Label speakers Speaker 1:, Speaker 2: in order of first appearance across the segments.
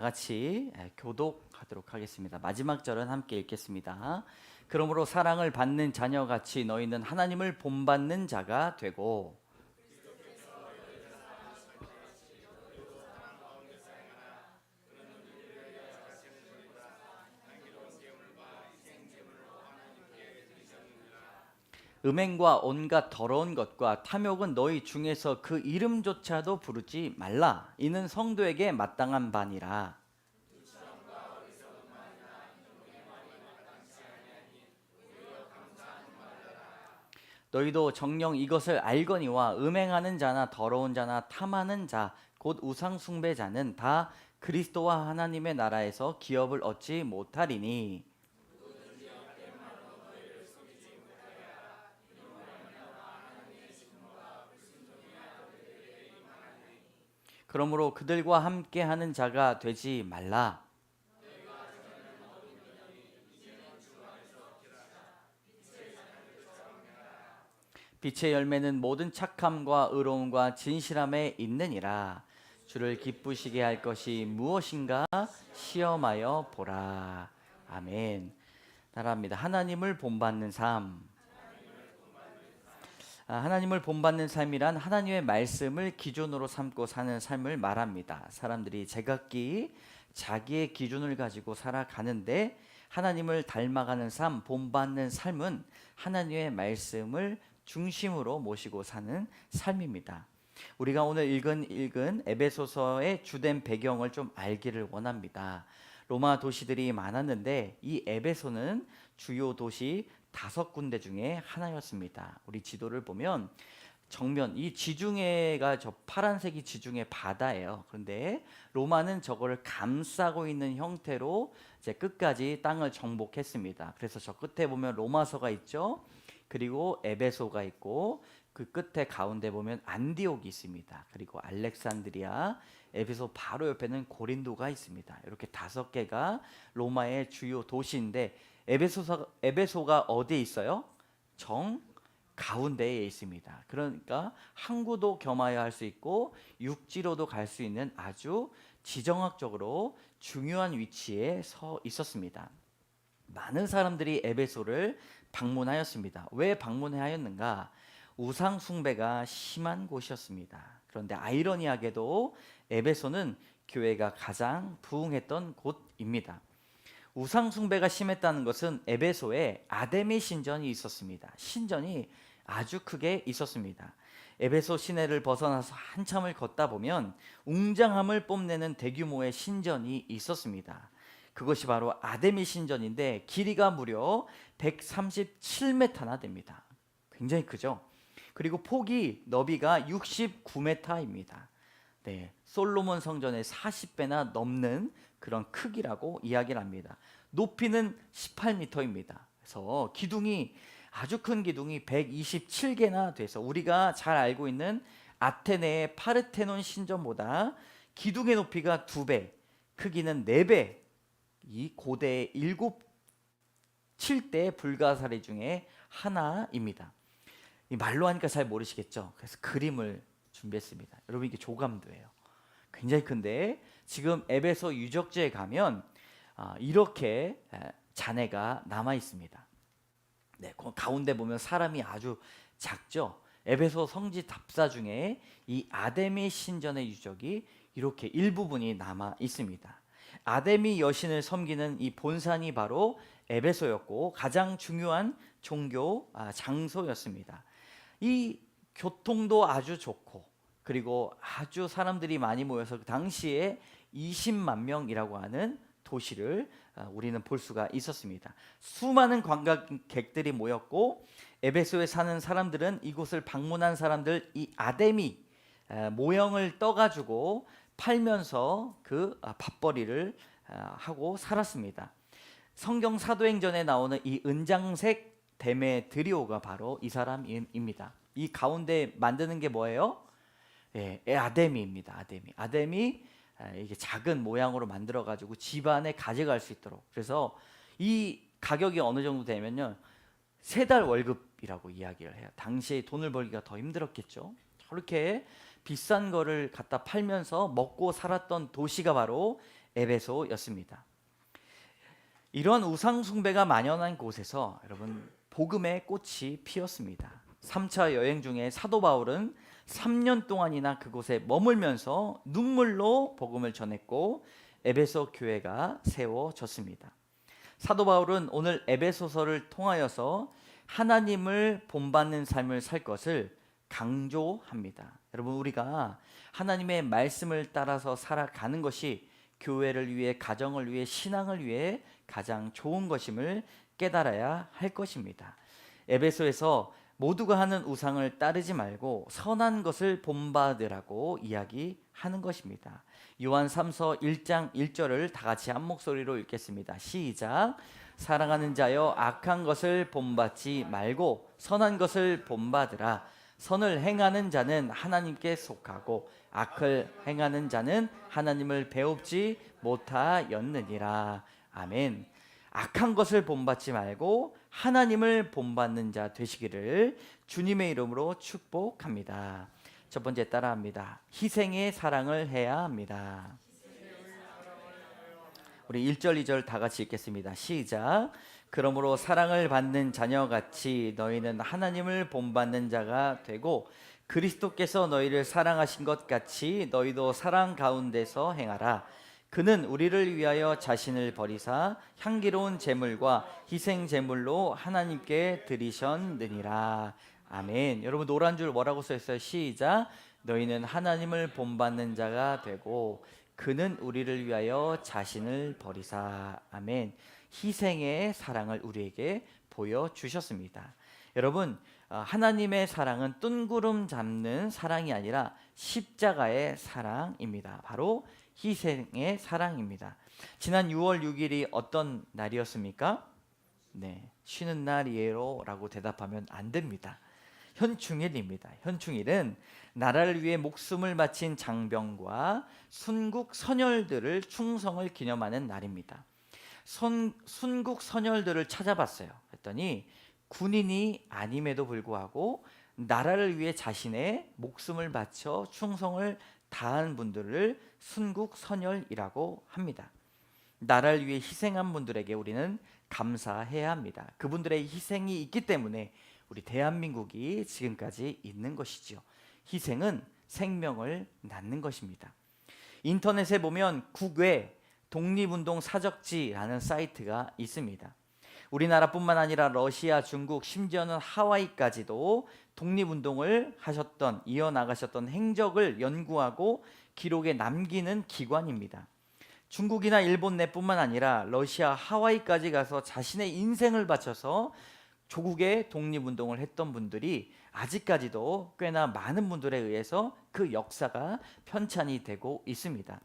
Speaker 1: 같이 교독하도록 하겠습니다. 마지막 절은 함께 읽겠습니다. 그러므로 사랑을 받는 자녀같이 너희는 하나님을 본받는 자가 되고 음행과 온갖 더러운 것과 탐욕은 너희 중에서 그 이름조차도 부르지 말라. 이는 성도에게 마땅한 바니라. 너희도 정녕 이것을 알거니와 음행하는 자나 더러운 자나 탐하는 자 곧 우상 숭배자는 다 그리스도와 하나님의 나라에서 기업을 얻지 못하리니 그러므로 그들과 함께 하는 자가 되지 말라. 빛의 열매는 모든 착함과 의로움과 진실함에 있느니라. 주를 기쁘시게 할 것이 무엇인가 시험하여 보라. 아멘. 따라합니다. 하나님을 본받는 삶. 하나님을 본받는 삶이란 하나님의 말씀을 기준으로 삼고 사는 삶을 말합니다. 사람들이 제각기 자기의 기준을 가지고 살아가는데 하나님을 닮아가는 삶, 본받는 삶은 하나님의 말씀을 중심으로 모시고 사는 삶입니다. 우리가 오늘 읽은 에베소서의 주된 배경을 좀 알기를 원합니다. 로마 도시들이 많았는데 이 에베소는 주요 도시 5군데 중에 하나였습니다. 우리 지도를 보면 정면 이 지중해가 저 파란색이 지중해 바다예요. 그런데 로마는 저거를 감싸고 있는 형태로 이제 끝까지 땅을 정복했습니다. 그래서 저 끝에 보면 로마서가 있죠. 그리고 에베소가 있고 그 끝에 가운데 보면 안디옥이 있습니다. 그리고 알렉산드리아, 에베소 바로 옆에는 고린도가 있습니다. 이렇게 5개가 로마의 주요 도시인데 에베소가 어디에 있어요? 정 가운데에 있습니다. 그러니까 항구도 겸하여 할 수 있고 육지로도 갈 수 있는 아주 지정학적으로 중요한 위치에 서 있었습니다. 많은 사람들이 에베소를 방문하였습니다. 왜 방문하였는가? 우상 숭배가 심한 곳이었습니다. 그런데 아이러니하게도 에베소는 교회가 가장 부흥했던 곳입니다. 우상 숭배가 심했다는 것은 에베소에 아데미 신전이 있었습니다. 신전이 아주 크게 있었습니다. 에베소 시내를 벗어나서 한참을 걷다 보면 웅장함을 뽐내는 대규모의 신전이 있었습니다. 그것이 바로 아데미 신전인데 길이가 무려 137m나 됩니다. 굉장히 크죠. 그리고 폭이 너비가 69m입니다. 네, 솔로몬 성전의 40배나 넘는 그런 크기라고 이야기를 합니다. 높이는 18m입니다. 그래서 기둥이 아주 큰 기둥이 127개나 돼서 우리가 잘 알고 있는 아테네의 파르테논 신전보다 기둥의 높이가 2배, 크기는 4배. 이 고대의 7대 불가사리 중에 하나입니다. 이 말로 하니까 잘 모르시겠죠? 그래서 그림을 준비했습니다. 여러분 이게 조감도예요. 굉장히 큰데 지금 에베소 유적지에 가면 이렇게 잔해가 남아 있습니다. 네, 그 가운데 보면 사람이 아주 작죠. 에베소 성지 답사 중에 이 아데미 신전의 유적이 이렇게 일부분이 남아 있습니다. 아데미 여신을 섬기는 이 본산이 바로 에베소였고 가장 중요한 종교 장소였습니다. 이 교통도 아주 좋고 그리고 아주 사람들이 많이 모여서 그 당시에 20만 명이라고 하는 도시를 우리는 볼 수가 있었습니다. 수많은 관광객들이 모였고 에베소에 사는 사람들은 이곳을 방문한 사람들 이 아데미 모형을 떠가지고 팔면서 그 밥벌이를 하고 살았습니다. 성경 사도행전에 나오는 이 은장색 데메드리오가 바로 이 사람입니다. 이 가운데 만드는 게 뭐예요? 아데미입니다. 아데미 이게 작은 모양으로 만들어 가지고 집안에 가져갈 수 있도록. 그래서 이 가격이 어느 정도 되면요 3달 월급이라고 이야기를 해요. 당시에 돈을 벌기가 더 힘들었겠죠. 저렇게 비싼 거를 갖다 팔면서 먹고 살았던 도시가 바로 에베소였습니다. 이런 우상 숭배가 만연한 곳에서 여러분 복음의 꽃이 피었습니다. 3차 여행 중에 사도 바울은 3년 동안이나 그곳에 머물면서 눈물로 복음을 전했고 에베소 교회가 세워졌습니다. 사도 바울은 오늘 에베소서를 통하여서 하나님을 본받는 삶을 살 것을 강조합니다. 여러분 우리가 하나님의 말씀을 따라서 살아가는 것이 교회를 위해, 가정을 위해, 신앙을 위해 가장 좋은 것임을 깨달아야 할 것입니다. 에베소에서 모두가 하는 우상을 따르지 말고 선한 것을 본받으라고 이야기하는 것입니다. 요한 3서 1장 1절을 다 같이 한 목소리로 읽겠습니다. 시작. 사랑하는 자여 악한 것을 본받지 말고 선한 것을 본받으라. 선을 행하는 자는 하나님께 속하고 악을 행하는 자는 하나님을 배웁지 못하였느니라. 아멘. 악한 것을 본받지 말고 하나님을 본받는 자 되시기를 주님의 이름으로 축복합니다. 첫 번째 따라합니다. 희생의 사랑을 해야 합니다. 우리 1절 2절 다 같이 읽겠습니다. 시작. 그러므로 사랑을 받는 자녀같이 너희는 하나님을 본받는 자가 되고 그리스도께서 너희를 사랑하신 것 같이 너희도 사랑 가운데서 행하라. 그는 우리를 위하여 자신을 버리사 향기로운 제물과 희생 제물로 하나님께 드리셨느니라. 아멘. 여러분 노란 줄 뭐라고 써 있어요? 시작. 너희는 하나님을 본받는 자가 되고 그는 우리를 위하여 자신을 버리사. 아멘. 희생의 사랑을 우리에게 보여주셨습니다. 여러분 하나님의 사랑은 뜬구름 잡는 사랑이 아니라 십자가의 사랑입니다. 바로 희생의 사랑입니다. 지난 6월 6일이 어떤 날이었습니까? 네, 쉬는 날이에요 라고 대답하면 안 됩니다. 현충일입니다. 현충일은 나라를 위해 목숨을 바친 장병과 순국 선열들을 충성을 기념하는 날입니다. 순국 선열들을 찾아봤어요. 했더니 군인이 아님에도 불구하고 나라를 위해 자신의 목숨을 바쳐 충성을 다한 분들을 순국 선열이라고 합니다. 나라를 위해 희생한 분들에게 우리는 감사해야 합니다. 그분들의 희생이 있기 때문에 우리 대한민국이 지금까지 있는 것이죠. 희생은 생명을 낳는 것입니다. 인터넷에 보면 국외 독립운동 사적지라는 사이트가 있습니다. 우리나라뿐만 아니라 러시아, 중국, 심지어는 하와이까지도 독립운동을 하셨던, 이어나가셨던 행적을 연구하고 기록에 남기는 기관입니다. 중국이나 일본 내뿐만 아니라 러시아, 하와이까지 가서 자신의 인생을 바쳐서 조국의 독립운동을 했던 분들이 아직까지도 꽤나 많은 분들에 의해서 그 역사가 편찬이 되고 있습니다.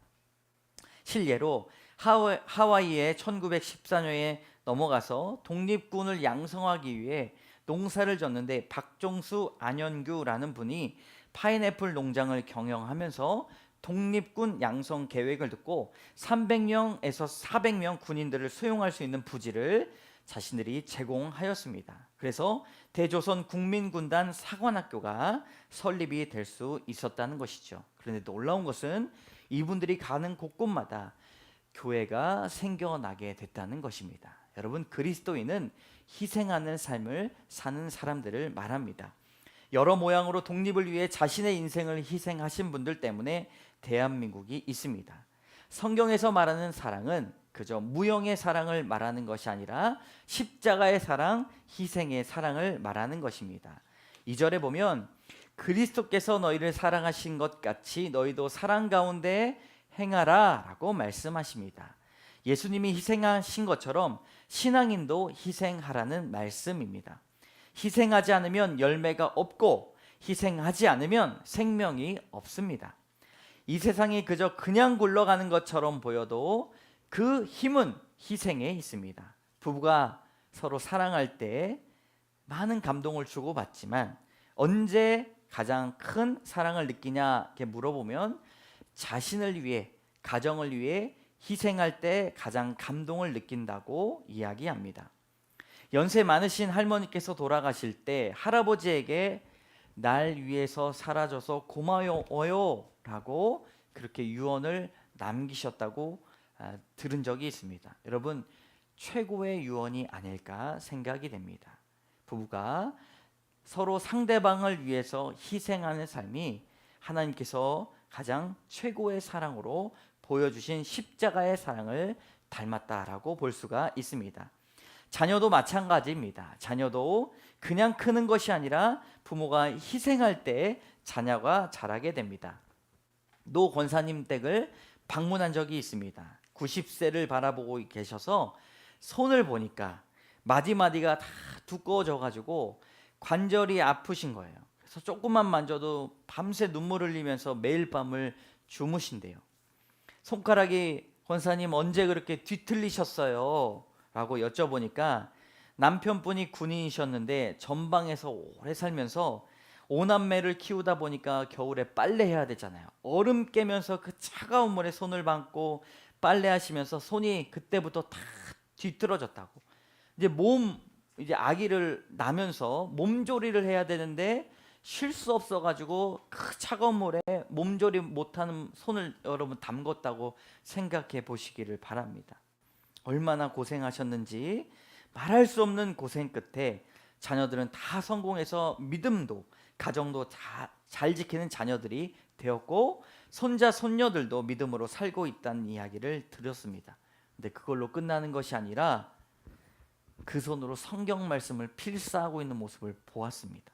Speaker 1: 실례로 하와이에 1914년에 넘어가서 독립군을 양성하기 위해 농사를 졌는데 박종수 안현규라는 분이 파인애플 농장을 경영하면서 독립군 양성 계획을 듣고 300명에서 400명 군인들을 수용할 수 있는 부지를 자신들이 제공하였습니다. 그래서 대조선 국민군단 사관학교가 설립이 될 수 있었다는 것이죠. 그런데 놀라운 것은 이분들이 가는 곳곳마다 교회가 생겨나게 됐다는 것입니다. 여러분 그리스도인은 희생하는 삶을 사는 사람들을 말합니다. 여러 모양으로 독립을 위해 자신의 인생을 희생하신 분들 때문에 대한민국이 있습니다. 성경에서 말하는 사랑은 그저 무형의 사랑을 말하는 것이 아니라 십자가의 사랑, 희생의 사랑을 말하는 것입니다. 2절에 보면 그리스도께서 너희를 사랑하신 것 같이 너희도 사랑 가운데 행하라 라고 말씀하십니다. 예수님이 희생하신 것처럼 신앙인도 희생하라는 말씀입니다. 희생하지 않으면 열매가 없고 희생하지 않으면 생명이 없습니다. 이 세상이 그저 그냥 굴러가는 것처럼 보여도 그 힘은 희생에 있습니다. 부부가 서로 사랑할 때 많은 감동을 주고받지만 언제 가장 큰 사랑을 느끼냐 이렇게 물어보면 자신을 위해, 가정을 위해 희생할 때 가장 감동을 느낀다고 이야기합니다. 연세 많으신 할머니께서 돌아가실 때 할아버지에게 날 위해서 사라져서 고마워요 라고 그렇게 유언을 남기셨다고 들은 적이 있습니다. 여러분, 최고의 유언이 아닐까 생각이 됩니다. 부부가 서로 상대방을 위해서 희생하는 삶이 하나님께서 가장 최고의 사랑으로 보여주신 십자가의 사랑을 닮았다라고 볼 수가 있습니다. 자녀도 마찬가지입니다. 자녀도 그냥 크는 것이 아니라 부모가 희생할 때 자녀가 자라게 됩니다. 노 권사님 댁을 방문한 적이 있습니다. 90세를 바라보고 계셔서 손을 보니까 마디마디가 다 두꺼워져 가지고 관절이 아프신 거예요. 그래서 조금만 만져도 밤새 눈물 흘리면서 매일 밤을 주무신대요. 손가락이 권사님 언제 그렇게 뒤틀리셨어요? 라고 여쭤보니까 남편분이 군인이셨는데 전방에서 오래 살면서 5남매를 키우다 보니까 겨울에 빨래해야 되잖아요. 얼음 깨면서 그 차가운 물에 손을 담고 빨래하시면서 손이 그때부터 다 뒤틀어졌다고. 이제 아기를 낳으면서 몸조리를 해야 되는데 쉴 수 없어가지고 그 차가운 물에 몸조리 못하는 손을 여러분 담궜다고 생각해 보시기를 바랍니다. 얼마나 고생하셨는지 말할 수 없는 고생 끝에 자녀들은 다 성공해서 믿음도 가정도 잘 지키는 자녀들이 되었고 손자 손녀들도 믿음으로 살고 있다는 이야기를 들었습니다. 근데 그걸로 끝나는 것이 아니라 그 손으로 성경 말씀을 필사하고 있는 모습을 보았습니다.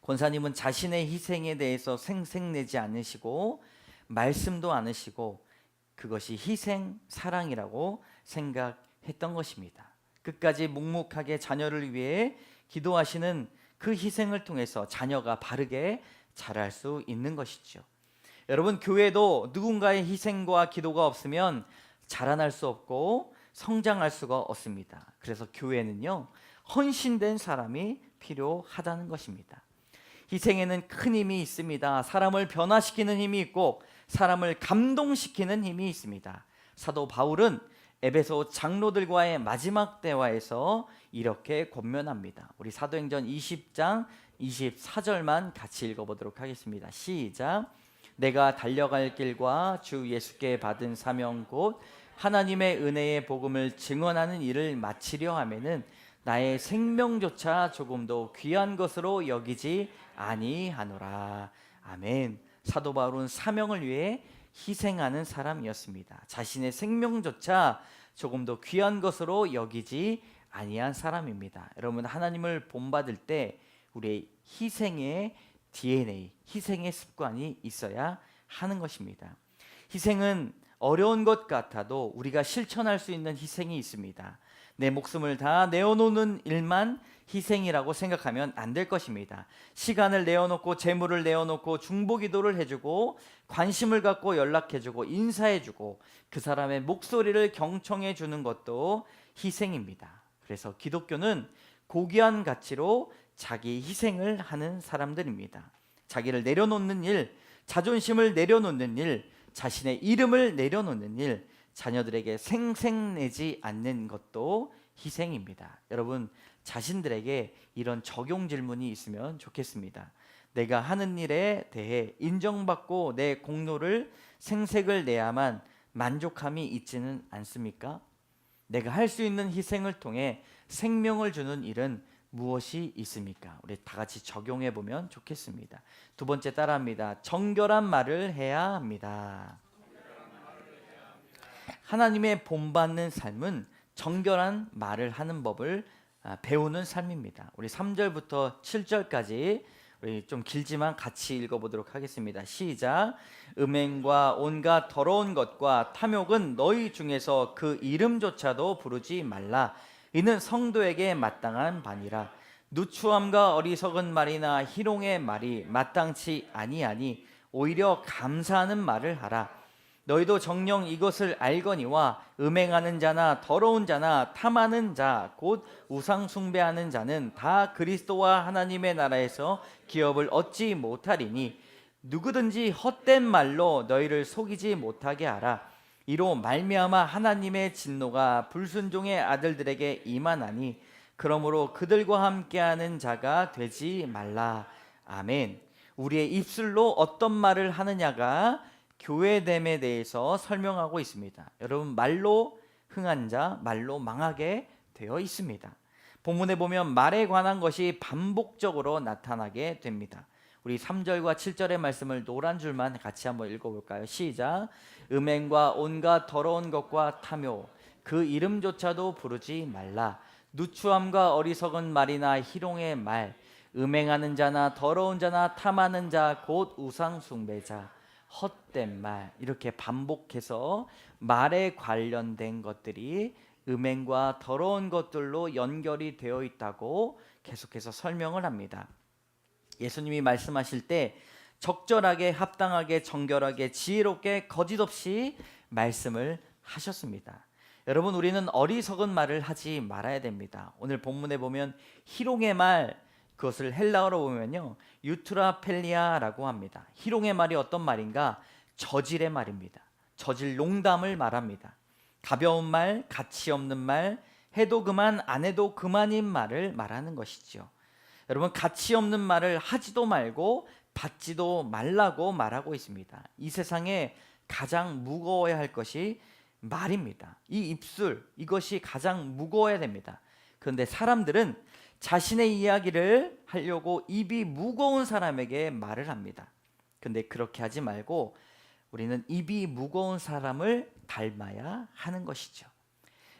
Speaker 1: 권사님은 자신의 희생에 대해서 생색내지 않으시고 말씀도 않으시고 그것이 희생 사랑이라고 생각했던 것입니다. 끝까지 묵묵하게 자녀를 위해 기도하시는 그 희생을 통해서 자녀가 바르게 자랄 수 있는 것이죠. 여러분, 교회도 누군가의 희생과 기도가 없으면 자라날 수 없고 성장할 수가 없습니다. 그래서 교회는요, 헌신된 사람이 필요하다는 것입니다. 희생에는 큰 힘이 있습니다. 사람을 변화시키는 힘이 있고 사람을 감동시키는 힘이 있습니다. 사도 바울은 에베소 장로들과의 마지막 대화에서 이렇게 권면합니다. 우리 사도행전 20장 24절만 같이 읽어보도록 하겠습니다. 시작. 내가 달려갈 길과 주 예수께 받은 사명 곧 하나님의 은혜의 복음을 증언하는 일을 마치려 하면은 나의 생명조차 조금도 귀한 것으로 여기지 아니하노라. 아멘. 사도 바울은 사명을 위해 희생하는 사람이었습니다. 자신의 생명조차 조금도 귀한 것으로 여기지 아니한 사람입니다. 여러분, 하나님을 본받을 때 우리의 희생의 DNA, 희생의 습관이 있어야 하는 것입니다. 희생은 어려운 것 같아도 우리가 실천할 수 있는 희생이 있습니다. 내 목숨을 다 내어놓는 일만 희생이라고 생각하면 안 될 것입니다. 시간을 내어놓고 재물을 내어놓고 중보기도를 해주고 관심을 갖고 연락해주고 인사해주고 그 사람의 목소리를 경청해 주는 것도 희생입니다. 그래서 기독교는 고귀한 가치로 자기 희생을 하는 사람들입니다. 자기를 내려놓는 일, 자존심을 내려놓는 일, 자신의 이름을 내려놓는 일, 자녀들에게 생색내지 않는 것도 희생입니다. 여러분, 자신들에게 이런 적용 질문이 있으면 좋겠습니다. 내가 하는 일에 대해 인정받고 내 공로를 생색을 내야만 만족함이 있지는 않습니까? 내가 할 수 있는 희생을 통해 생명을 주는 일은 무엇이 있습니까? 우리 다 같이 적용해 보면 좋겠습니다. 두 번째 따라합니다. 정결한 말을 해야 합니다. 하나님의 본받는 삶은 정결한 말을 하는 법을 배우는 삶입니다. 우리 3절부터 7절까지 우리 좀 길지만 같이 읽어보도록 하겠습니다. 시작. 음행과 온갖 더러운 것과 탐욕은 너희 중에서 그 이름조차도 부르지 말라. 이는 성도에게 마땅한 바니라. 누추함과 어리석은 말이나 희롱의 말이 마땅치 아니하니 오히려 감사하는 말을 하라. 너희도 정녕 이것을 알거니와 음행하는 자나 더러운 자나 탐하는 자 곧 우상 숭배하는 자는 다 그리스도와 하나님의 나라에서 기업을 얻지 못하리니 누구든지 헛된 말로 너희를 속이지 못하게 하라. 이로 말미암아 하나님의 진노가 불순종의 아들들에게 임하나니 그러므로 그들과 함께하는 자가 되지 말라. 아멘. 우리의 입술로 어떤 말을 하느냐가 교회됨에 대해서 설명하고 있습니다. 여러분, 말로 흥한 자, 말로 망하게 되어 있습니다. 본문에 보면 말에 관한 것이 반복적으로 나타나게 됩니다. 우리 3절과 7절의 말씀을 노란 줄만 같이 한번 읽어볼까요? 시작. 음행과 온갖 더러운 것과 탐욕, 그 이름조차도 부르지 말라. 누추함과 어리석은 말이나 희롱의 말, 음행하는 자나 더러운 자나 탐하는 자, 곧 우상 숭배자, 헛된 말, 이렇게 반복해서 말에 관련된 것들이 음행과 더러운 것들로 연결이 되어 있다고 계속해서 설명을 합니다. 예수님이 말씀하실 때 적절하게, 합당하게, 정결하게, 지혜롭게, 거짓 없이 말씀을 하셨습니다. 여러분, 우리는 어리석은 말을 하지 말아야 됩니다. 오늘 본문에 보면 희롱의 말, 그것을 헬라어로 보면요, 유트라펠리아라고 합니다. 희롱의 말이 어떤 말인가? 저질의 말입니다. 저질 농담을 말합니다. 가벼운 말, 가치 없는 말, 해도 그만 안 해도 그만인 말을 말하는 것이죠. 여러분, 가치 없는 말을 하지도 말고 받지도 말라고 말하고 있습니다. 이 세상에 가장 무거워야 할 것이 말입니다. 이 입술, 이것이 가장 무거워야 됩니다. 그런데 사람들은 자신의 이야기를 하려고 입이 무거운 사람에게 말을 합니다. 그런데 그렇게 하지 말고 우리는 입이 무거운 사람을 닮아야 하는 것이죠.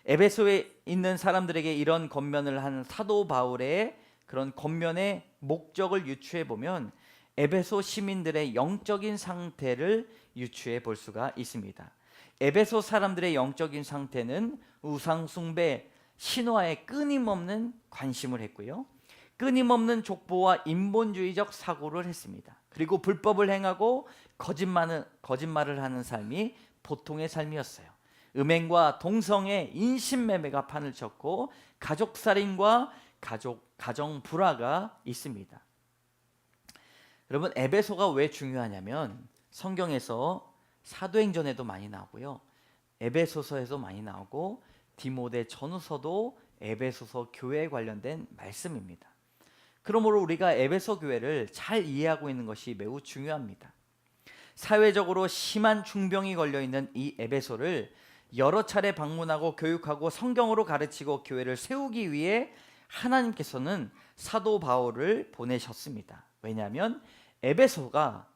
Speaker 1: 에베소에 있는 사람들에게 이런 권면을 한 사도 바울의 그런 권면의 목적을 유추해 보면 에베소 시민들의 영적인 상태를 유추해 볼 수가 있습니다. 에베소 사람들의 영적인 상태는 우상 숭배, 신화에 끊임없는 관심을 했고요, 끊임없는 족보와 인본주의적 사고를 했습니다. 그리고 불법을 행하고 거짓말을 하는 삶이 보통의 삶이었어요. 음행과 동성애, 인신매매가 판을 쳤고 가족살인과 가정 불화가 있습니다. 여러분, 에베소가 왜 중요하냐면 성경에서 사도행전에도 많이 나오고요, 에베소서에도 많이 나오고 디모데 전후서도 에베소서 교회에 관련된 말씀입니다. 그러므로 우리가 에베소 교회를 잘 이해하고 있는 것이 매우 중요합니다. 사회적으로 심한 중병이 걸려있는 이 에베소를 여러 차례 방문하고 교육하고 성경으로 가르치고 교회를 세우기 위해 하나님께서는 사도 바울을 보내셨습니다. 왜냐하면 에베소가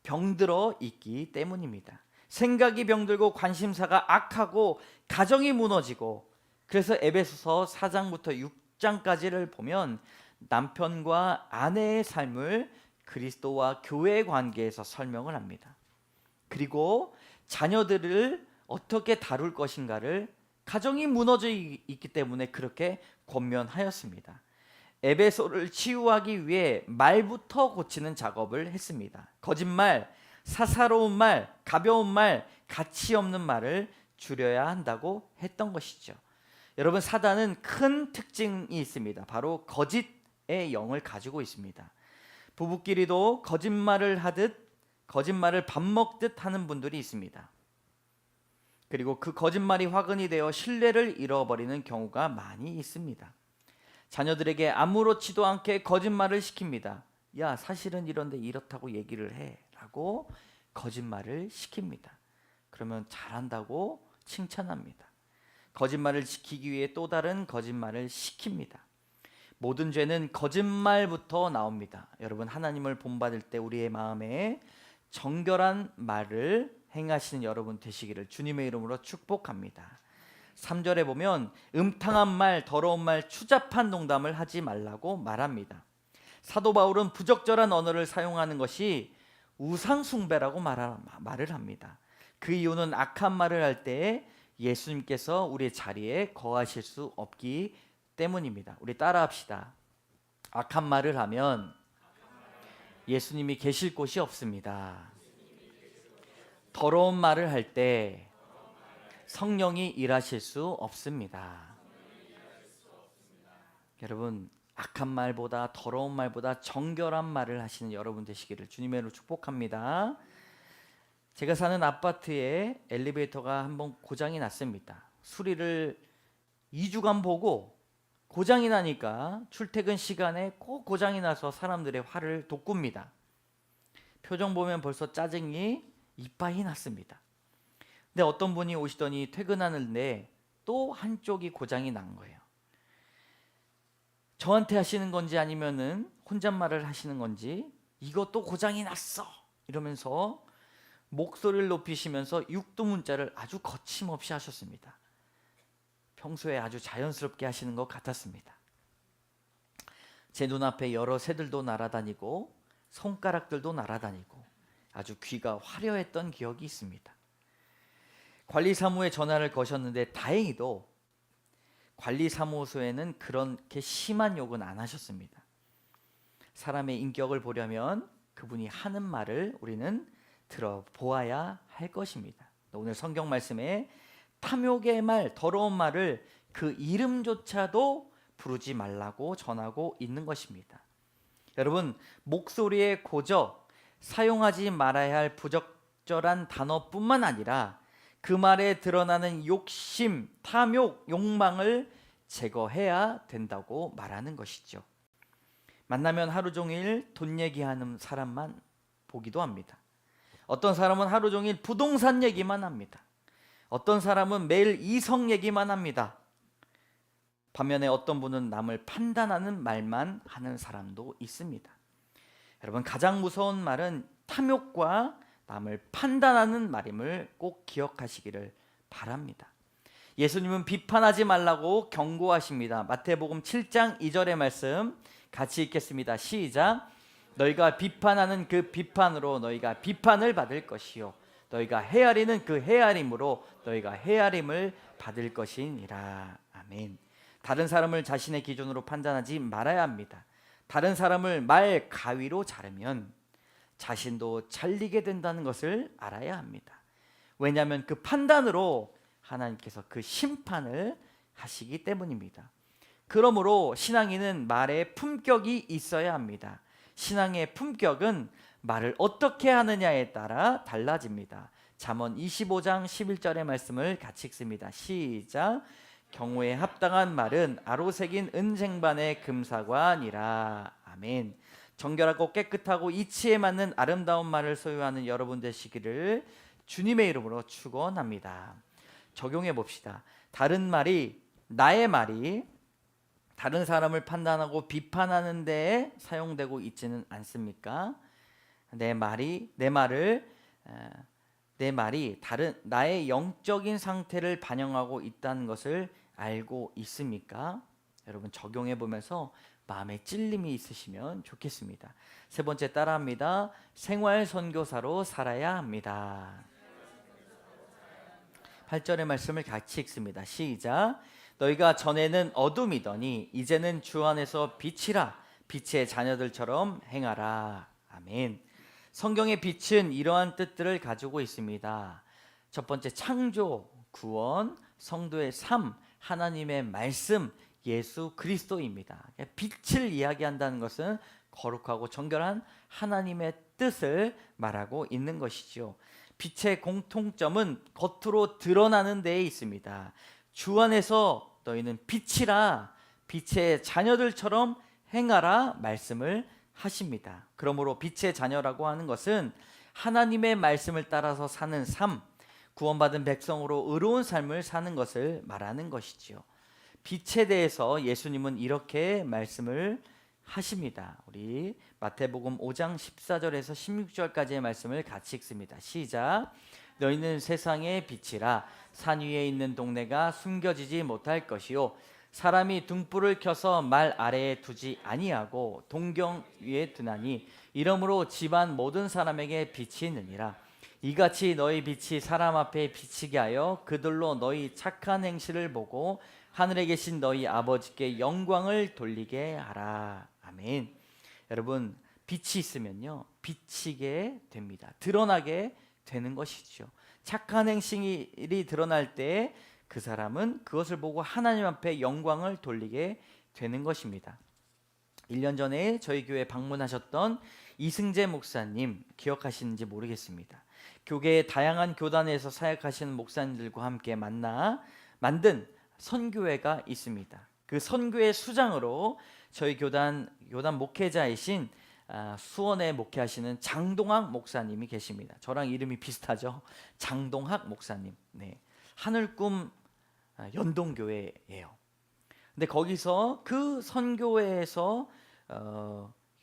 Speaker 1: 병들어 있기 때문입니다. 생각이 병들고 관심사가 악하고 가정이 무너지고, 그래서 에베소서 4장부터 6장까지를 보면 남편과 아내의 삶을 그리스도와 교회의 관계에서 설명을 합니다. 그리고 자녀들을 어떻게 다룰 것인가를, 가정이 무너져 있기 때문에 그렇게 권면하였습니다. 에베소를 치유하기 위해 말부터 고치는 작업을 했습니다. 거짓말, 사사로운 말, 가벼운 말, 가치 없는 말을 줄여야 한다고 했던 것이죠. 여러분, 사단은 큰 특징이 있습니다. 바로 거짓의 영을 가지고 있습니다. 부부끼리도 거짓말을 밥 먹듯 하는 분들이 있습니다. 그리고 그 거짓말이 화근이 되어 신뢰를 잃어버리는 경우가 많이 있습니다. 자녀들에게 아무렇지도 않게 거짓말을 시킵니다. 야, 사실은 이런데 이렇다고 얘기를 해 라고 거짓말을 시킵니다. 그러면 잘한다고 칭찬합니다. 거짓말을 지키기 위해 또 다른 거짓말을 시킵니다. 모든 죄는 거짓말부터 나옵니다. 여러분, 하나님을 본받을 때 우리의 마음에 정결한 말을 행하시는 여러분 되시기를 주님의 이름으로 축복합니다. 3절에 보면 음탕한 말, 더러운 말, 추잡한 농담을 하지 말라고 말합니다. 사도 바울은 부적절한 언어를 사용하는 것이 우상 숭배라고 말을 합니다. 그 이유는 악한 말을 할 때 예수님께서 우리의 자리에 거하실 수 없기 때문입니다. 우리 따라합시다. 악한 말을 하면 예수님이 계실 곳이 없습니다. 더러운 말을 할 때 성령이 일하실 수 없습니다. 여러분, 악한 말보다, 더러운 말보다 정결한 말을 하시는 여러분 되시기를 주님의 이름으로 축복합니다. 제가 사는 아파트에 엘리베이터가 한번 고장이 났습니다. 수리를 2주간 보고 고장이 나니까 출퇴근 시간에 꼭 고장이 나서 사람들의 화를 돋굽니다. 표정 보면 벌써 짜증이 이빠이 났습니다. 근데 어떤 분이 오시더니 퇴근하는데 또 한쪽이 고장이 난 거예요. 저한테 하시는 건지 아니면은 혼잣말을 하시는 건지 이것도 고장이 났어 이러면서 목소리를 높이시면서 육두문자를 아주 거침없이 하셨습니다. 평소에 아주 자연스럽게 하시는 것 같았습니다. 제 눈앞에 여러 새들도 날아다니고 손가락들도 날아다니고 아주 귀가 화려했던 기억이 있습니다. 관리사무에 전화를 거셨는데 다행히도 관리사무소에는 그렇게 심한 욕은 안 하셨습니다. 사람의 인격을 보려면 그분이 하는 말을 우리는 들어보아야 할 것입니다. 오늘 성경 말씀에 탐욕의 말, 더러운 말을 그 이름조차도 부르지 말라고 전하고 있는 것입니다. 여러분, 목소리에 고적, 사용하지 말아야 할 부적절한 단어뿐만 아니라 그 말에 드러나는 욕심, 탐욕, 욕망을 제거해야 된다고 말하는 것이죠. 만나면 하루 종일 돈 얘기하는 사람만 보기도 합니다. 어떤 사람은 하루 종일 부동산 얘기만 합니다. 어떤 사람은 매일 이성 얘기만 합니다. 반면에 어떤 분은 남을 판단하는 말만 하는 사람도 있습니다. 여러분, 가장 무서운 말은 탐욕과 남을 판단하는 말임을 꼭 기억하시기를 바랍니다. 예수님은 비판하지 말라고 경고하십니다. 마태복음 7장 2절의 말씀 같이 읽겠습니다. 시작. 너희가 비판하는 그 비판으로 너희가 비판을 받을 것이요 너희가 헤아리는 그 헤아림으로 너희가 헤아림을 받을 것이니라. 아멘. 다른 사람을 자신의 기준으로 판단하지 말아야 합니다. 다른 사람을 말 가위로 자르면 자신도 잘리게 된다는 것을 알아야 합니다. 왜냐하면 그 판단으로 하나님께서 그 심판을 하시기 때문입니다. 그러므로 신앙인은 말에 품격이 있어야 합니다. 신앙의 품격은 말을 어떻게 하느냐에 따라 달라집니다. 잠언 25장 11절의 말씀을 같이 읽습니다. 시작. 경우에 합당한 말은 아로새긴 은쟁반의 금사과니라. 아멘. 정결하고 깨끗하고 이치에 맞는 아름다운 말을 소유하는 여러분 되시기를 주님의 이름으로 축원합니다. 적용해 봅시다. 다른 말이, 나의 말이 다른 사람을 판단하고 비판하는 데에 사용되고 있지는 않습니까? 내 말이 다른 나의 영적인 상태를 반영하고 있다는 것을 알고 있습니까? 여러분, 적용해 보면서 마음에 찔림이 있으시면 좋겠습니다. 세 번째 따라합니다. 생활 선교사로 살아야 합니다. 8절의 말씀을 같이 읽습니다. 시작. 너희가 전에는 어둠이더니 이제는 주 안에서 빛이라. 빛의 자녀들처럼 행하라. 아멘. 성경의 빛은 이러한 뜻들을 가지고 있습니다. 첫 번째, 창조, 구원, 성도의 삶, 하나님의 말씀, 예수 그리스도입니다. 빛을 이야기한다는 것은 거룩하고 정결한 하나님의 뜻을 말하고 있는 것이죠. 빛의 공통점은 겉으로 드러나는 데에 있습니다. 주 안에서 너희는 빛이라, 빛의 자녀들처럼 행하라 말씀을 하십니다. 그러므로 빛의 자녀라고 하는 것은 하나님의 말씀을 따라서 사는 삶, 구원받은 백성으로 의로운 삶을 사는 것을 말하는 것이지요. 빛에 대해서 예수님은 이렇게 말씀을 하십니다. 우리 마태복음 5장 14절에서 16절까지의 말씀을 같이 읽습니다. 시작. 너희는 세상의 빛이라. 산 위에 있는 동네가 숨겨지지 못할 것이요 사람이 등불을 켜서 말 아래에 두지 아니하고 동경 위에 두나니 이러므로 집안 모든 사람에게 빛이 있느니라. 이같이 너희 빛이 사람 앞에 비치게 하여 그들로 너희 착한 행실을 보고 하늘에 계신 너희 아버지께 영광을 돌리게 하라. 아멘. 여러분, 빛이 있으면요 비치게 됩니다. 드러나게 되는 것이죠. 착한 행실이 드러날 때 그 사람은 그것을 보고 하나님 앞에 영광을 돌리게 되는 것입니다. 1년 전에 저희 교회 방문하셨던 이승재 목사님 기억하시는지 모르겠습니다. 교계의 다양한 교단에서 사역하시는 목사님들과 함께 만든 선교회가 있습니다. 그 선교회 수장으로 저희 교단 목회자이신 수원에 목회하시는 장동학 목사님이 계십니다. 저랑 이름이 비슷하죠. 장동학 목사님. 네. 하늘꿈 연동교회예요. 근데 거기서 그 선교회에서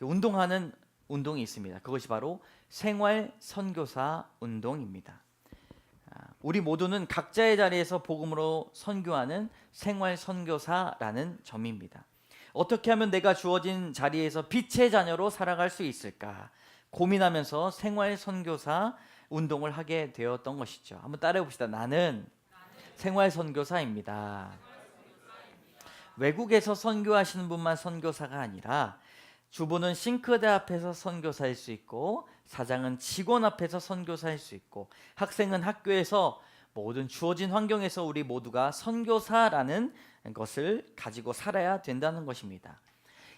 Speaker 1: 운동하는 운동이 있습니다. 그것이 바로 생활 선교사 운동입니다. 우리 모두는 각자의 자리에서 복음으로 선교하는 생활 선교사라는 점입니다. 어떻게 하면 내가 주어진 자리에서 빛의 자녀로 살아갈 수 있을까 고민하면서 생활 선교사 운동을 하게 되었던 것이죠. 한번 따라해 봅시다. 나는 생활 선교사입니다. 외국에서 선교하시는 분만 선교사가 아니라 주부는 싱크대 앞에서 선교사일 수 있고, 사장은 직원 앞에서 선교사일 수 있고, 학생은 학교에서, 모든 주어진 환경에서 우리 모두가 선교사라는 것을 가지고 살아야 된다는 것입니다.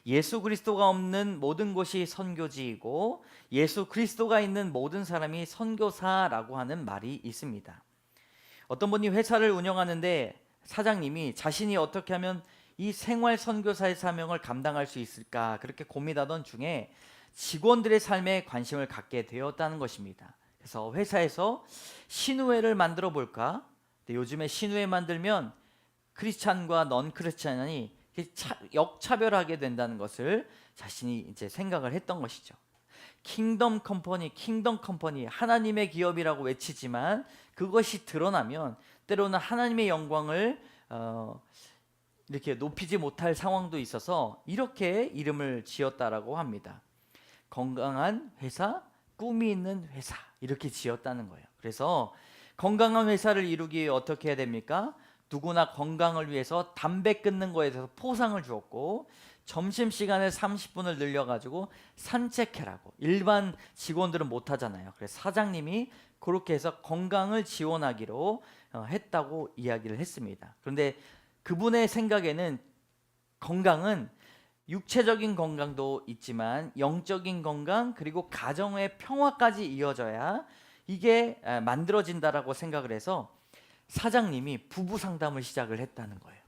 Speaker 1: 예수 그리스도가 없는 모든 곳이 선교지이고, 예수 그리스도가 있는 모든 사람이 선교사라고 하는 말이 있습니다. 어떤 분이 회사를 운영하는데 사장님이 자신이 어떻게 하면 이 생활 선교사의 사명을 감당할 수 있을까 그렇게 고민하던 중에 직원들의 삶에 관심을 갖게 되었다는 것입니다. 그래서 회사에서 신우회를 만들어 볼까? 근데 요즘에 신우회 만들면 크리스찬과 넌 크리스찬이 역차별하게 된다는 것을 자신이 이제 생각을 했던 것이죠. 킹덤 컴퍼니, 하나님의 기업이라고 외치지만 그것이 드러나면 때로는 하나님의 영광을 이렇게 높이지 못할 상황도 있어서 이렇게 이름을 지었다라고 합니다. 건강한 회사, 꿈이 있는 회사, 이렇게 지었다는 거예요. 그래서 건강한 회사를 이루기 위해 어떻게 해야 됩니까? 누구나 건강을 위해서 담배 끊는 거에 대해서 포상을 주었고, 점심시간에 30분을 늘려가지고 산책해라고. 일반 직원들은 못하잖아요. 그래서 사장님이 그렇게 해서 건강을 지원하기로 했다고 이야기를 했습니다. 그런데 그분의 생각에는 건강은 육체적인 건강도 있지만 영적인 건강, 그리고 가정의 평화까지 이어져야 이게 만들어진다라고 생각을 해서 사장님이 부부 상담을 시작을 했다는 거예요.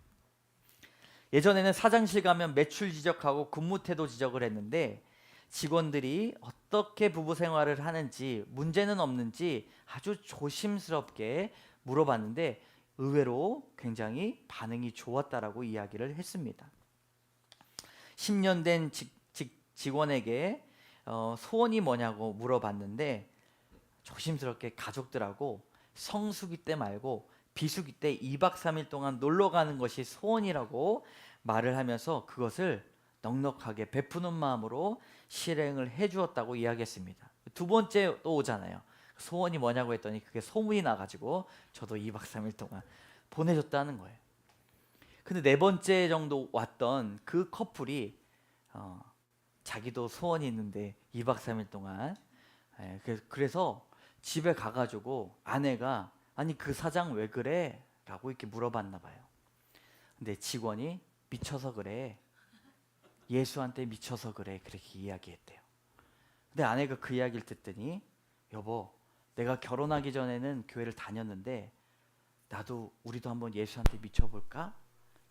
Speaker 1: 예전에는 사장실 가면 매출 지적하고 근무 태도 지적을 했는데, 직원들이 어떻게 부부 생활을 하는지, 문제는 없는지 아주 조심스럽게 물어봤는데 의외로 굉장히 반응이 좋았다라고 이야기를 했습니다. 10년 된 직원에게 소원이 뭐냐고 물어봤는데, 조심스럽게 가족들하고 성수기 때 말고 비수기 때 2박 3일 동안 놀러 가는 것이 소원이라고 말을 하면서 그것을 넉넉하게 베푸는 마음으로 실행을 해주었다고 이야기했습니다. 두 번째 또 오잖아요. 소원이 뭐냐고 했더니 그게 소문이 나가지고 저도 2박 3일 동안 보내줬다는 거예요. 근데 네 번째 정도 왔던 그 커플이 자기도 소원이 있는데 2박 3일 동안, 그래서 집에 가가지고 아내가 아니 그 사장 왜 그래? 라고 이렇게 물어봤나 봐요. 근데 직원이 미쳐서 그래, 예수한테 미쳐서 그래, 그렇게 이야기했대요. 근데 아내가 그 이야기를 듣더니, 여보, 내가 결혼하기 전에는 교회를 다녔는데 우리도 한번 예수한테 미쳐볼까?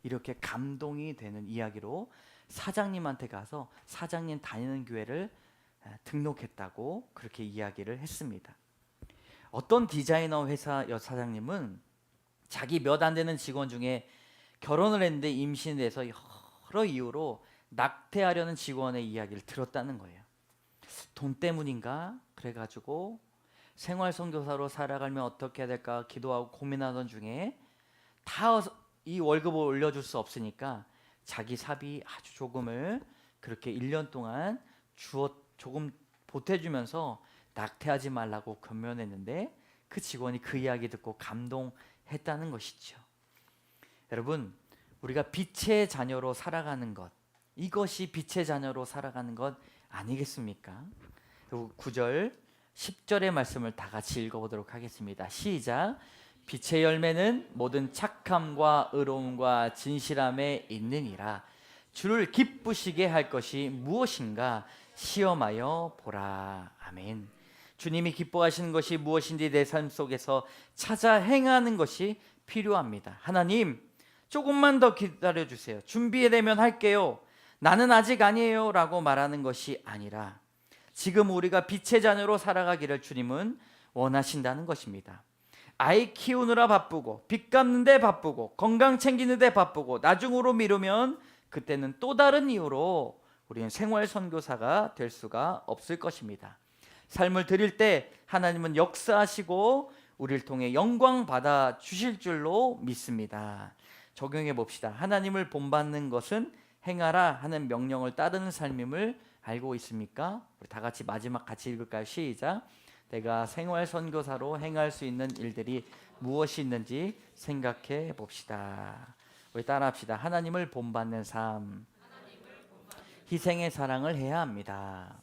Speaker 1: 이렇게 감동이 되는 이야기로 사장님한테 가서 사장님 다니는 교회를 등록했다고 그렇게 이야기를 했습니다. 어떤 디자이너 회사 여사장님은 자기 몇 안 되는 직원 중에 결혼을 했는데 임신돼서 여러 이유로 낙태하려는 직원의 이야기를 들었다는 거예요. 돈 때문인가? 그래가지고 생활선교사로 살아가면 어떻게 해야 될까 기도하고 고민하던 중에 다 이 월급을 올려줄 수 없으니까 자기 사비 아주 조금을 그렇게 1년 동안 조금 보태주면서 낙태하지 말라고 권면했는데, 그 직원이 그 이야기 듣고 감동했다는 것이죠. 여러분, 우리가 빛의 자녀로 살아가는 것, 이것이 빛의 자녀로 살아가는 것 아니겠습니까? 9절 10절의 말씀을 다 같이 읽어보도록 하겠습니다. 시작. 빛의 열매는 모든 착함과 의로움과 진실함에 있느니라. 주를 기쁘시게 할 것이 무엇인가 시험하여 보라. 아멘. 주님이 기뻐하시는 것이 무엇인지 내 삶 속에서 찾아 행하는 것이 필요합니다. 하나님, 조금만 더 기다려 주세요. 준비되면 할게요. 나는 아직 아니에요 라고 말하는 것이 아니라 지금 우리가 빛의 자녀로 살아가기를 주님은 원하신다는 것입니다. 아이 키우느라 바쁘고 빚 갚는데 바쁘고 건강 챙기는데 바쁘고 나중으로 미루면 그때는 또 다른 이유로 우리는 생활 선교사가 될 수가 없을 것입니다. 삶을 드릴 때 하나님은 역사하시고 우리를 통해 영광 받아 주실 줄로 믿습니다. 적용해 봅시다. 하나님을 본받는 것은 행하라 하는 명령을 따르는 삶임을 알고 있습니까? 우리 다 같이 마지막 같이 읽을까요? 시작. 내가 생활 선교사로 행할 수 있는 일들이 무엇이 있는지 생각해 봅시다. 우리 따라합시다. 하나님을 본받는 삶, 희생의 사랑을 해야 합니다.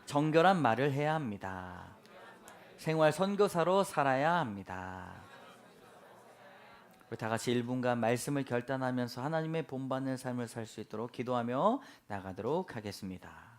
Speaker 1: 정결한 말을 해야 합니다. 생활 선교사로 살아야 합니다. 우리 다 같이 1분간 말씀을 결단하면서 하나님의 본받는 삶을 살 수 있도록 기도하며 나가도록 하겠습니다.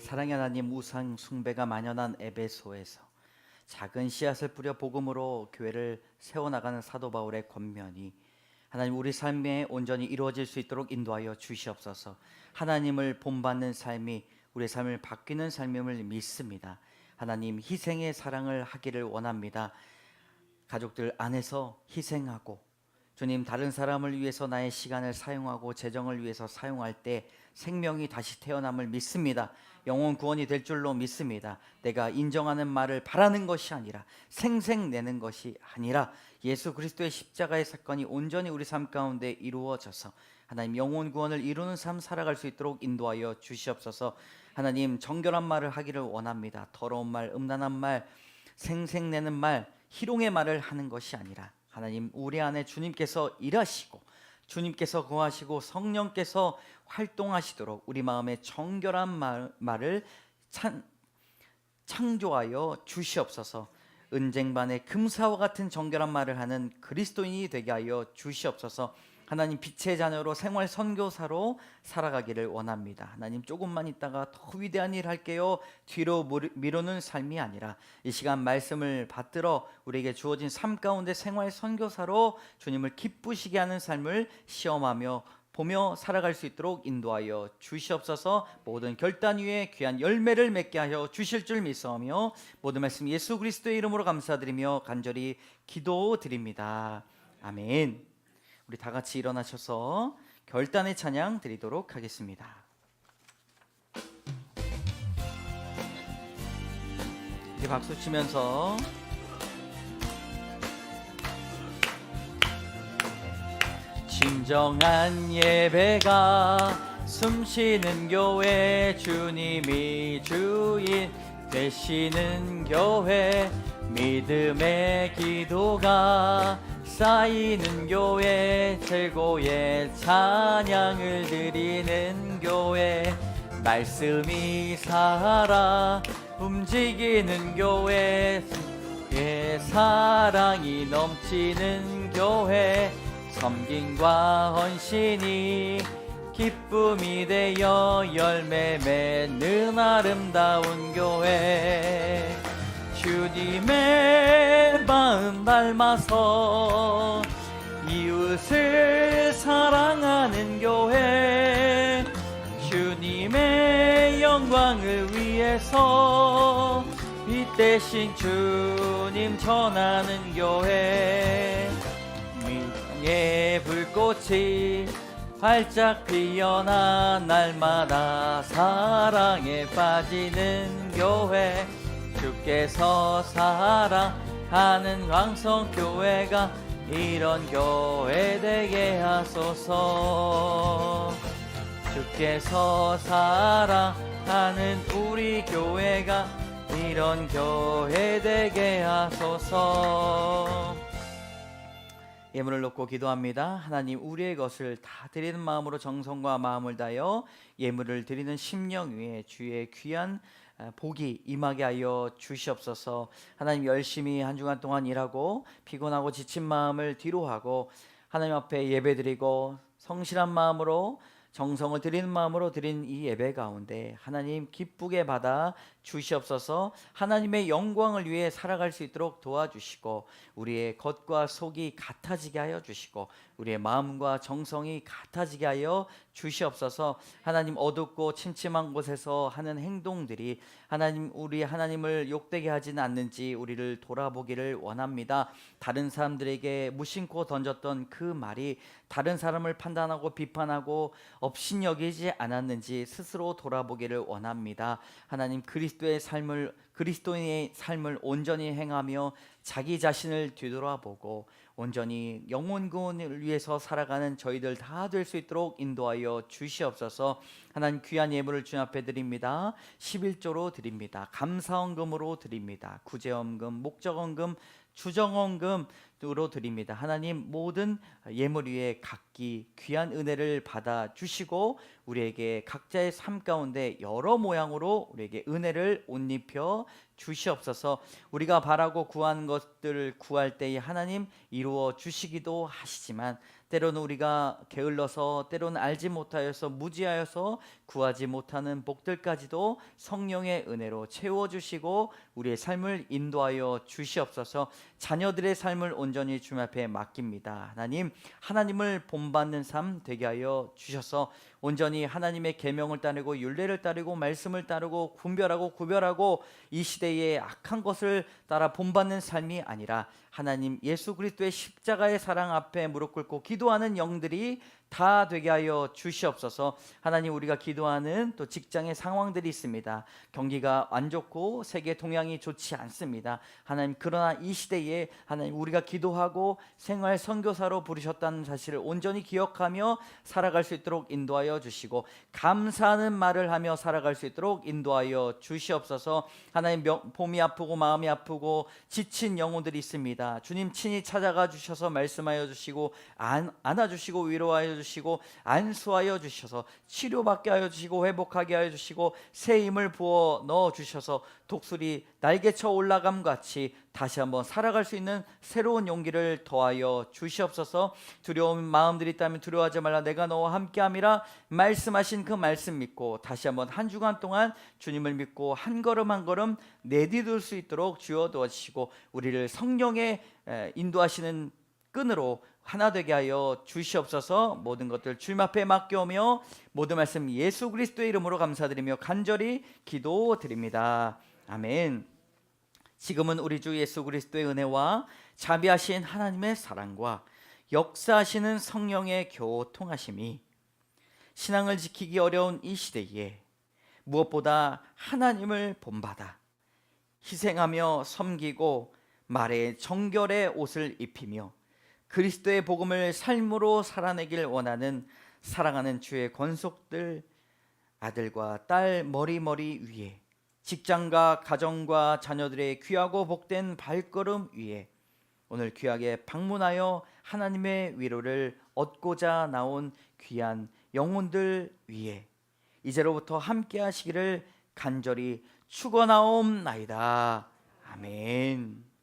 Speaker 1: 사랑의 하나님, 우상 숭배가 만연한 에베소에서 작은 씨앗을 뿌려 복음으로 교회를 세워나가는 사도 바울의 권면이 하나님 우리 삶에 온전히 이루어질 수 있도록 인도하여 주시옵소서. 하나님을 본받는 삶이 우리의 삶을 바뀌는 삶임을 믿습니다. 하나님 희생의 사랑을 하기를 원합니다. 가족들 안에서 희생하고 주님 다른 사람을 위해서 나의 시간을 사용하고 재정을 위해서 사용할 때 생명이 다시 태어남을 믿습니다. 영혼 구원이 될 줄로 믿습니다. 내가 인정하는 말을 바라는 것이 아니라 생색내는 것이 아니라 예수 그리스도의 십자가의 사건이 온전히 우리 삶 가운데 이루어져서 하나님 영혼 구원을 이루는 삶 살아갈 수 있도록 인도하여 주시옵소서. 하나님 정결한 말을 하기를 원합니다. 더러운 말, 음란한 말, 생색내는 말, 희롱의 말을 하는 것이 아니라 하나님 우리 안에 주님께서 일하시고 주님께서 거하시고 성령께서 활동하시도록 우리 마음에 정결한 말을 창조하여 주시옵소서. 은쟁반의 금사와 같은 정결한 말을 하는 그리스도인이 되게 하여 주시옵소서. 하나님 빛의 자녀로 생활 선교사로 살아가기를 원합니다. 하나님 조금만 있다가 더 위대한 일 할게요 뒤로 미루는 삶이 아니라 이 시간 말씀을 받들어 우리에게 주어진 삶 가운데 생활 선교사로 주님을 기쁘시게 하는 삶을 시험하며 보며 살아갈 수 있도록 인도하여 주시옵소서. 모든 결단 위에 귀한 열매를 맺게 하여 주실 줄 믿사오며 모든 말씀 예수 그리스도의 이름으로 감사드리며 간절히 기도드립니다. 아멘. 우리 다 같이 일어나셔서 결단의 찬양 드리도록 하겠습니다. 이제 박수 치면서 진정한 예배가 숨쉬는 교회, 주님이 주인 되시는 교회, 믿음의 기도가 쌓이는 교회, 최고의 찬양을 드리는 교회, 말씀이 살아 움직이는 교회, 사랑이 넘치는 교회, 섬김과 헌신이 기쁨이 되어 열매 맺는 아름다운 교회, 주님의 마음 닮아서 그릇을 사랑하는 교회, 주님의 영광을 위해서 빛 대신 주님 전하는 교회, 미의 불꽃이 활짝 피어나 날마다 사랑에 빠지는 교회, 주께서 사랑하는 광성교회가 이런 교회 되게 하소서. 주께서 사랑하는 우리 교회가 이런 교회 되게 하소서. 예물을 놓고 기도합니다. 하나님, 우리의 것을 다 드리는 마음으로 정성과 마음을 다하여 예물을 드리는 심령 위에 주의 귀한 복이 임하게 하여 주시옵소서. 하나님, 열심히 한 주간 동안 일하고 피곤하고 지친 마음을 뒤로하고 하나님 앞에 예배드리고 성실한 마음으로 정성을 드리는 마음으로 드린 이 예배 가운데 하나님 기쁘게 받아 주시옵소서. 하나님의 영광을 위해 살아갈 수 있도록 도와주시고 우리의 겉과 속이 같아지게 하여 주시고 우리의 마음과 정성이 같아지게 하여 주시옵소서. 하나님, 어둡고 침침한 곳에서 하는 행동들이 하나님, 우리 하나님을 욕되게 하지는 않는지 우리를 돌아보기를 원합니다. 다른 사람들에게 무심코 던졌던 그 말이 다른 사람을 판단하고 비판하고 업신여기지 않았는지 스스로 돌아보기를 원합니다. 하나님, 그리스도인의 삶을 온전히 행하며 자기 자신을 뒤돌아보고 온전히 영혼 구원을 위해서 살아가는 저희들 다 될 수 있도록 인도하여 주시옵소서. 하나님, 귀한 예물을 주님 앞에 드립니다. 11조로 드립니다. 감사헌금으로 드립니다. 구제헌금, 목적헌금, 주정헌금으로 드립니다. 하나님, 모든 예물 위에 각기 귀한 은혜를 받아 주시고 우리에게 각자의 삶 가운데 여러 모양으로 우리에게 은혜를 옷 입혀 주시옵소서. 우리가 바라고 구한 것들을 구할 때에 하나님 이루어 주시기도 하시지만 때로는 우리가 게을러서, 때로는 알지 못하여서, 무지하여서 구하지 못하는 복들까지도 성령의 은혜로 채워주시고 우리의 삶을 인도하여 주시옵소서. 자녀들의 삶을 온전히 주님 앞에 맡깁니다. 하나님, 하나님을 본받는 삶 되게 하여 주셔서 온전히 하나님의 계명을 따르고 율례를 따르고 말씀을 따르고 구별하고 이 시대의 악한 것을 따라 본받는 삶이 아니라 하나님 예수 그리스도의 십자가의 사랑 앞에 무릎 꿇고 기도하는 영들이 다 되게 하여 주시옵소서. 하나님, 우리가 기도하는 또 직장의 상황들이 있습니다. 경기가 안 좋고 세계 동향이 좋지 않습니다. 하나님, 그러나 이 시대에 하나님 우리가 기도하고 생활 선교사로 부르셨다는 사실을 온전히 기억하며 살아갈 수 있도록 인도하여 주시고 감사하는 말을 하며 살아갈 수 있도록 인도하여 주시옵소서. 하나님, 몸이 아프고 마음이 아프고 지친 영혼들이 있습니다. 주님 친히 찾아가 주셔서 말씀하여 주시고 안아주시고 위로하여 주시고 안수하여 주셔서 치료받게 하여 주시고 회복하게 하여 주시고 새 힘을 부어 넣어 주셔서 독수리 날개쳐 올라감 같이 다시 한번 살아갈 수 있는 새로운 용기를 더하여 주시옵소서. 두려운 마음들이 있다면 두려워하지 말라, 내가 너와 함께함이라 말씀하신 그 말씀 믿고 다시 한번 한 주간 동안 주님을 믿고 한 걸음 한 걸음 내디딜 수 있도록 주여 도와주시고 우리를 성령의 인도하시는 끈으로 하나 되게 하여 주시옵소서. 모든 것들 주님 앞에 맡겨오며 모든 말씀 예수 그리스도의 이름으로 감사드리며 간절히 기도드립니다. 아멘. 지금은 우리 주 예수 그리스도의 은혜와 자비하신 하나님의 사랑과 역사하시는 성령의 교통하심이 신앙을 지키기 어려운 이 시대에 무엇보다 하나님을 본받아 희생하며 섬기고 말에 정결의 옷을 입히며 그리스도의 복음을 삶으로 살아내길 원하는 사랑하는 주의 권속들 아들과 딸 머리머리 위에 직장과 가정과 자녀들의 귀하고 복된 발걸음 위에 오늘 귀하게 방문하여 하나님의 위로를 얻고자 나온 귀한 영혼들 위에 이제로부터 함께 하시기를 간절히 축원하옵나이다. 아멘.